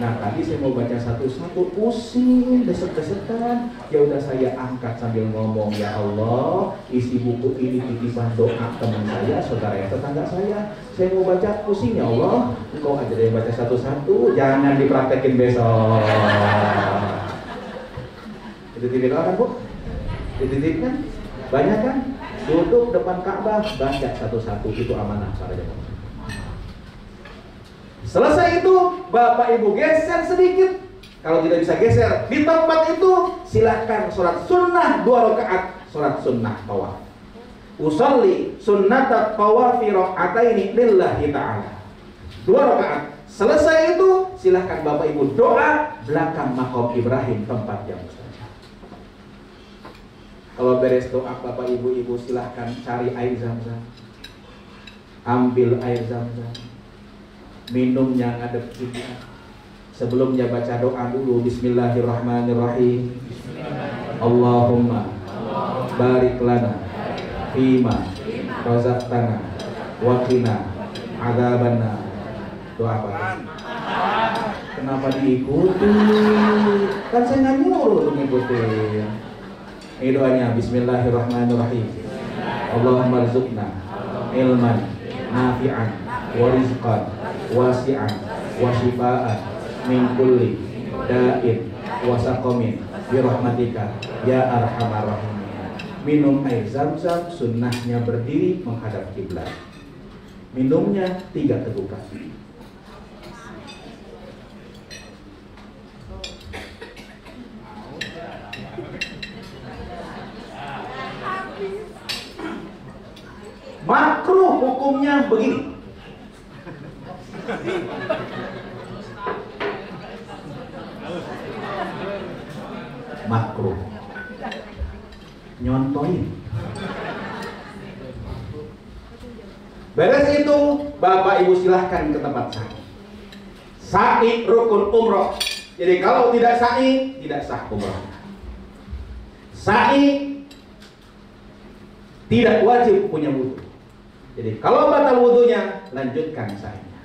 Nah, tadi saya mau baca satu-satu, pusing, desek-desekan. Ya udah saya angkat sambil ngomong, ya Allah, isi buku ini titipan doa teman saya, saudara yang tetangga saya. Saya mau baca, pusing ya Allah. Engkau aja yang baca satu-satu, jangan dipraktekin besok. Itu titip doa kan, Bu? Dititipkan? Banyak kan? Duduk depan Ka'bah, baca satu-satu, itu amanah saudara. Selesai itu, Bapak Ibu geser sedikit. Kalau tidak bisa geser di tempat itu, silahkan sholat sunnah 2 rakaat, sholat sunnah tawaf. Usolli sunnatat tawafi raka'ataini lillahi ta'ala. 2 rakaat. Selesai itu, silahkan Bapak Ibu doa belakang maqam Ibrahim, tempat yang mustajab. Kalau beres doa Bapak Ibu silahkan cari air Zam-Zam. Ambil air Zam-Zam. Minumnya ngadep kiblat. Sebelumnya baca doa dulu, Bismillahirrahmanirrahim. Allahumma barik lana fima razaqtana wa qina adzabannar. Doa apa? Kenapa diikuti? Kan saya nggak nyuruh ngikutin. Ini doanya, Bismillahirrahmanirrahim. Allahumma rzuqna ilman nafi'an wa rizqan wasi'an wa shifaan min kulli da'in wa saqamin bi rahmatika ya arhamar rahimin. Minum air Zam-Zam, sunnahnya berdiri menghadap kiblat. Minumnya 3 tegukan. Makruh hukumnya begini. Makruh nyontoin. Beres itu, Bapak Ibu silahkan ke tempat sa'i. Sa'i rukun umroh. Jadi kalau tidak sa'i, tidak sah umroh. Sa'i tidak wajib punya wudu. Jadi kalau batal wudunya, lanjutkan sa'inya.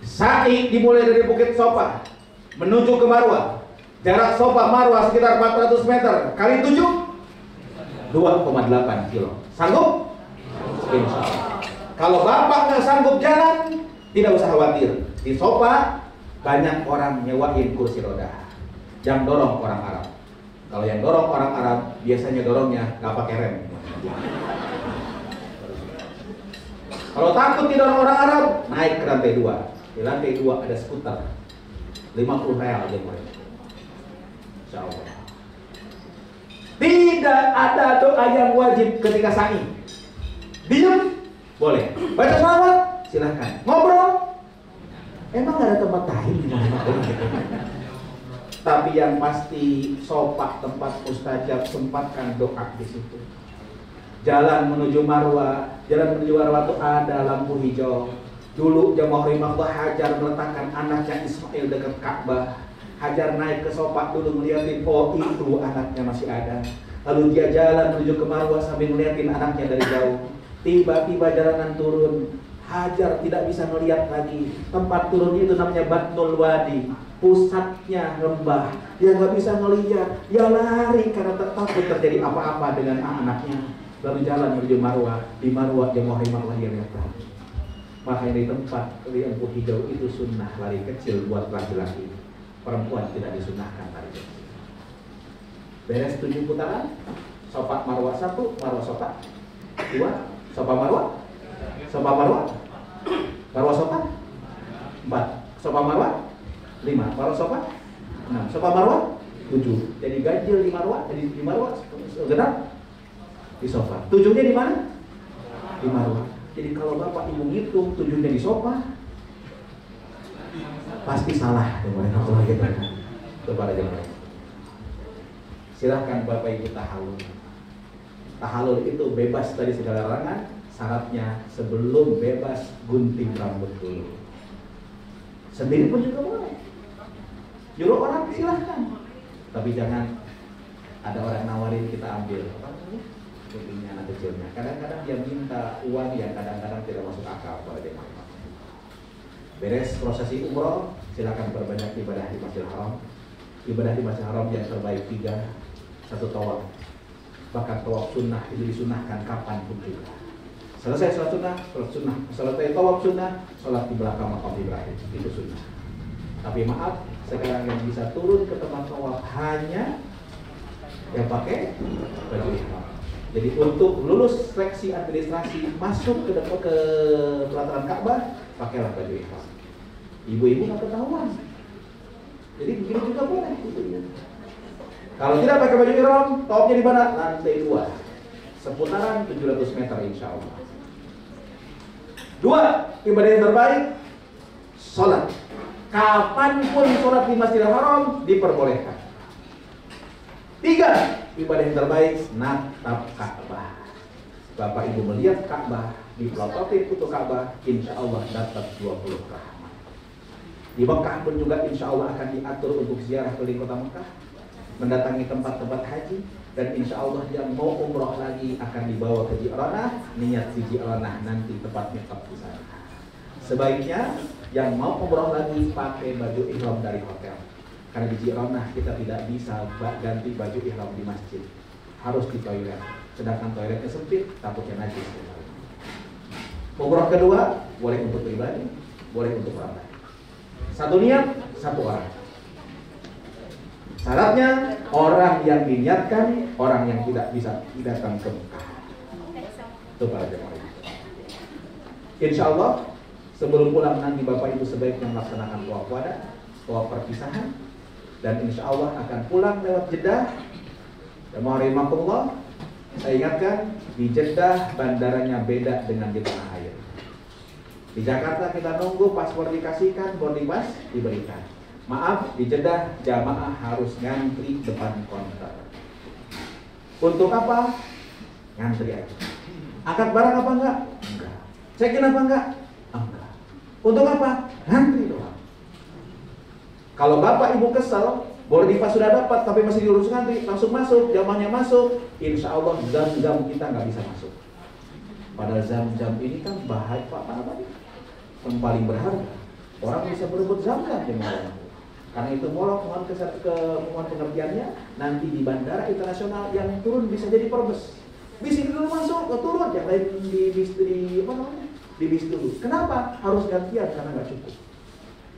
Sa'i dimulai dari Bukit Sofa menuju ke Marwah. Jarak Sofa Marwah sekitar 400 meter kali 7, 2,8 kilo. Sanggup? Insya Allah. Kalau Bapak nggak sanggup jalan, tidak usah khawatir. Di Sofa banyak orang nyewain kursi roda. Yang dorong orang Arab. Kalau yang dorong orang Arab, biasanya dorongnya nggak pakai rem. Kalau takut didorong orang Arab, naik ke lantai 2. Di lantai 2 ada skuter, 50 real aja mulai. Insya Allah. Tidak ada doa yang wajib ketika sa'i. Diam, boleh. Baca shalawat, silahkan. Ngobrol, emang gak ada tempat lain di mana? Tapi yang pasti sopak tempat mustajab, sempatkan doa di situ. Jalan menuju Marwah, jalan menuju Marwah itu ada lampu hijau. Dulu jamaah Rimah Hajar meletakkan anaknya Ismail dekat Ka'bah. Hajar naik ke sopak dulu ngeliatin, oh itu anaknya masih ada. Lalu dia jalan menuju ke Marwah sambil ngeliatin anaknya dari jauh. Tiba-tiba jalanan turun, Hajar tidak bisa melihat lagi. Tempat turun itu namanya Batnul Wadi, pusatnya lembah. Dia nggak bisa ngelihat, dia lari karena takut terjadi apa-apa dengan anaknya. Lalu jalan menuju Marwah. Di Marwah jamaah Rimah dia lihat lagi. Maka di tempat lampu hijau itu sunnah lari kecil buat laki-laki. Perempuan tidak disunahkan lari kecil. Beres 7 putaran, sofa Marwah 1, Marwah sofa 2, sofa Marwah, sofa Marwah, Marwah sofa 4, sofa Marwah 5, Marwah sofa 6, sofa Marwah 7. Jadi ganjil di Marwah, genap di sofa. 7-nya di mana? Di Marwah. Jadi kalau Bapak Ibu ngitung 7-nya di sofa, pasti salah. Allah gitu kan. Kepada jemaah. Silahkan Bapak Ibu tahalul. Tahalul itu bebas dari segala larangan. Syaratnya sebelum bebas gunting rambut dulu. Sendiri pun juga boleh. Nyuruh orang silahkan. Tapi jangan ada orang nawarin kita ambil. Apa namanya? Guntingnya anak kecilnya. Kadang-kadang dia minta uang yang kadang-kadang tidak masuk akal pada jemaah. Beres prosesi umroh, silakan perbanyak ibadah di Masjidil Haram. Ibadah di Masjidil Haram yang terbaik 3, 1 tawaf. Bahkan tawaf sunnah itu disunahkan kapan pun juga. Selesai sholat sunnah, selesai tawaf sunnah, sholat di belakang makam Ibrahim, itu sunnah. Tapi maaf, sekarang yang bisa turun ke tempat tawaf hanya yang pakai baju ihram. Jadi untuk lulus seleksi administrasi masuk ke pelataran Ka'bah, pakailah baju ihram. Ibu-ibu nggak ketahuan. Jadi begitu juga boleh. Kalau tidak pakai baju ihram, tawafnya di mana? Lantai 2, seputaran 700 meter insya Allah. 2, ibadah yang terbaik, sholat. Kapanpun sholat di Masjidil Haram diperbolehkan. 3, ibadah yang terbaik, natap Ka'bah. Bapak Ibu melihat Ka'bah, dipelototi foto Ka'bah, insya Allah dapat 20 rahmat. Di Mekah pun juga insya Allah akan diatur untuk ziarah keliling kota Mekah, mendatangi tempat-tempat haji, dan insya Allah yang mau umroh lagi akan dibawa ke Ji'ranah, niat di Ji'ranah nanti tempat mikot di sana. Sebaiknya yang mau umroh lagi pakai baju ihram dari hotel, karena di Ji'ranah kita tidak bisa ganti baju ihram di masjid, harus di toilet, sedangkan toiletnya sempit, takutnya najis. Umroh kedua boleh untuk pribadi, boleh untuk orang lain. Satu niat, satu orang. Syaratnya orang yang diniatkan, orang yang tidak bisa datang ke Mekah. Itu para jemaah. Insya Allah sebelum pulang nanti Bapak Ibu sebaiknya melaksanakan tawaf wada, tawaf perpisahan, dan insya Allah akan pulang lewat Jeddah. Jemaah rahimakumullah, saya ingatkan di Jeddah bandaranya beda dengan di tanah air. Di Jakarta kita nunggu paspor dikasihkan, boarding pass diberikan. Maaf, di Jeddah jamaah harus ngantri depan konter. Untuk apa? Ngantri aja. Angkat barang apa enggak? Enggak. Check-in apa enggak? Enggak. Untuk apa? Ngantri doang. Kalau Bapak Ibu kesel, boarding pass sudah dapat tapi masih diurus ngantri, langsung masuk, jamaahnya masuk, insya Allah zam-zam kita nggak bisa masuk. Padahal zam-zam ini kan bahaya Pak, yang paling berharga. Orang bisa berebut zam-zam dengan karena itu mohon pengertiannya, nanti di bandara internasional yang turun bisa jadi perbes. Bis ini dulu masuk, turun, yang lain di bis dulu. Kenapa? Harus gantian karena nggak cukup.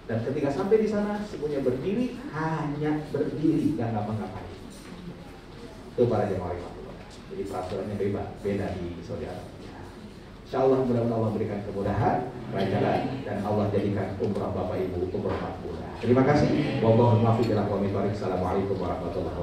Dan ketika sampai di sana, semuanya berdiri, hanya berdiri, nggak ngapa-ngapain. Itu para jemaah. Jadi peraturannya beda di Saudi Arabia. Insya Allah mudah-mudahan Allah berikan kemudahan, kelancaran, dan Allah jadikan umrah Bapak Ibu umrah makbul. Terima kasih. Wallahual muwaffiq ila aqwamit thoriq. Assalamualaikum warahmatullahi wabarakatuh.